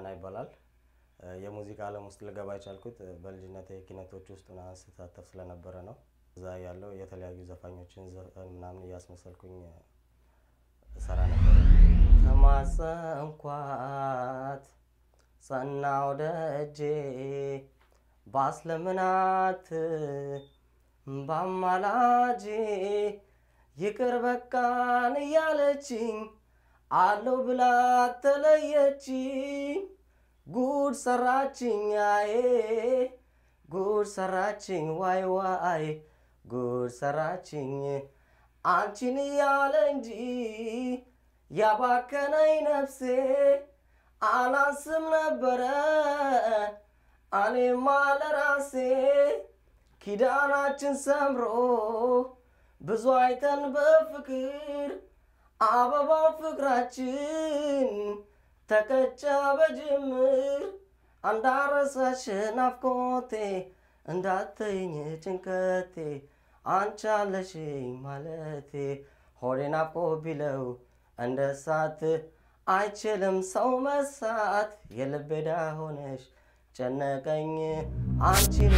ፋና ይባላል የሙዚቃ ዓለም ውስጥ ልገባ የቻልኩት በልጅነቴ ኪነቶች ውስጥ ስሳተፍ ስለነበረ ነው እዛ ያለው የተለያዩ ዘፋኞችን ምናምን ያስመሰልኩኝ ሰራ ነበር ተማጸንኳት ጸናው ደጄ ባስለምናት ባማላጄ ይቅር በቃን ያለችኝ አለው ብላ ተለየችኝ ጉድ ሰራችኝ አዬ ጉድ ሰራችኝ ዋይ ዋይ ጉድ ሰራችኝ አንቺን ያለ እንጂ ያባከነኝ ነፍሴ አላስም ነበረ እኔማ ለራሴ ኪዳናችን ሰምሮ ብዙ አይተን በፍቅር አበባው ፍቅራችን ተቀጨ በጅምር አንዳረሳሽ ናፍቆቴ እንዳትተኝ ጭንቀቴ አንቻለሽኝ ማለቴ ሆዴ ናፍቆ ቢለው እንደ እሳት አይችልም ሰው መሳት የልቤ ዳ ሆነሽ ጨነቀኝ አንቺን